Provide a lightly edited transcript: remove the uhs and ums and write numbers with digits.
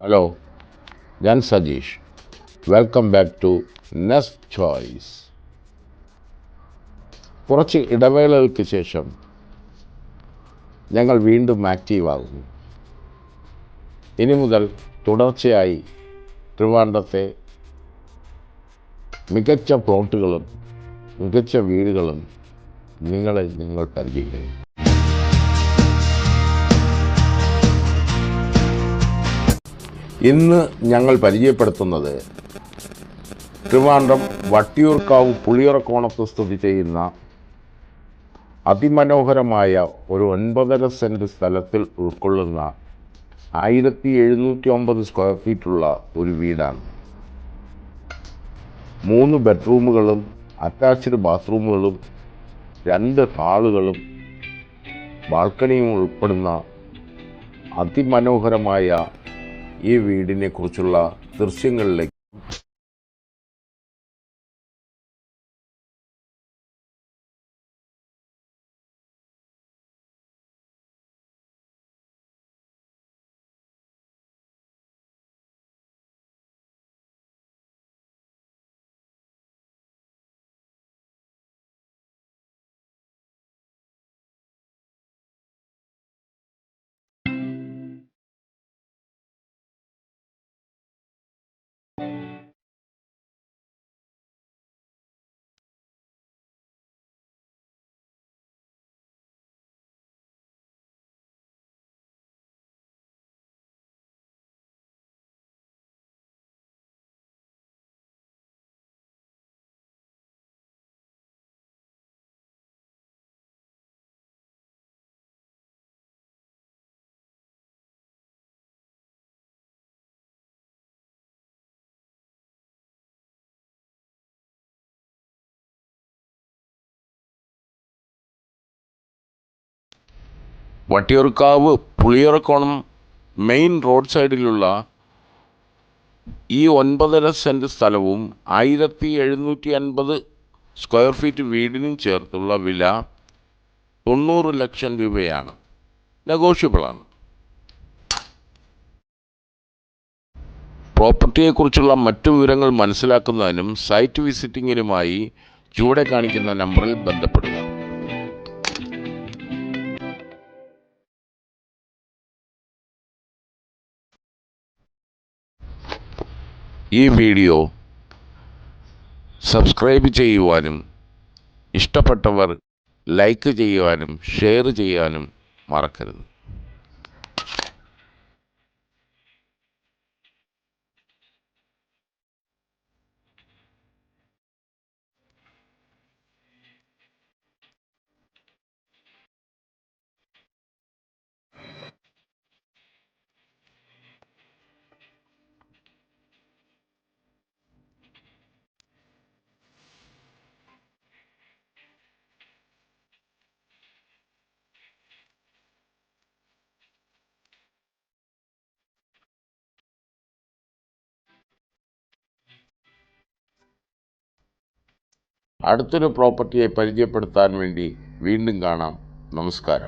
Hello, ഞാൻ Sajeesh. Welcome back to Nest Choice. കുറച്ച് ഇടവേളകൾക്ക് ശേഷം ഞങ്ങൾ വീണ്ടും ആക്റ്റീവാകുന്നു. ഇനി മുതൽ തുടർച്ചയായി ട്രിവാൻഡ്രത്തെ മികച്ച പ്ലോട്ടുകളും മികച്ച വീടുകളും നിങ്ങൾ പരിചയിക്കും. ഇന്ന് ഞങ്ങൾ പരിചയപ്പെടുത്തുന്നത് ട്രിവാൻഡ്രം വട്ടിയൂർക്കാവ് പുളിയറക്കോണത്ത് സ്ഥിതി ചെയ്യുന്ന അതിമനോഹരമായ ഒരു 9.5 സെൻറ്റ് സ്ഥലത്തിൽ ഉൾക്കൊള്ളുന്ന 1709 സ്ക്വയർ ഫീറ്റുള്ള ഒരു വീടാണ്. 3 ബെഡ്റൂമുകളും അറ്റാച്ച്ഡ് ബാത്റൂമുകളും 2 ഹാളുകളും ബാൽക്കണിയും ഉൾപ്പെടുന്ന അതിമനോഹരമായ ഈ വീടിനെ കുറിച്ചുള്ള ദൃശ്യങ്ങളിലേക്ക് വട്ടിയൂർക്കാവ് പുളിയറക്കോണം മെയിൻ റോഡ് സൈഡിലുള്ള ഈ 9.5 സെൻറ്റ് സ്ഥലവും 1750 സ്ക്വയർ ഫീറ്റ് വീടിനും ചേർത്തുള്ള വില 90 ലക്ഷം രൂപയാണ്. നെഗോഷ്യബിളാണ്. പ്രോപ്പർട്ടിയെക്കുറിച്ചുള്ള മറ്റു വിവരങ്ങൾ മനസ്സിലാക്കുന്നതിനും സൈറ്റ് വിസിറ്റിങ്ങിനുമായി ചുവടെ കാണിക്കുന്ന നമ്പറിൽ ബന്ധപ്പെടുക. ഈ വീഡിയോ സബ്സ്ക്രൈബ് ചെയ്യുവാനും ഇഷ്ടപ്പെട്ടവർ ലൈക്ക് ചെയ്യുവാനും ഷെയർ ചെയ്യാനും മറക്കരുത്. അടുത്തൊരു പ്രോപ്പർട്ടിയെ പരിചയപ്പെടുത്താൻ വേണ്ടി വീണ്ടും കാണാം. നമസ്കാരം.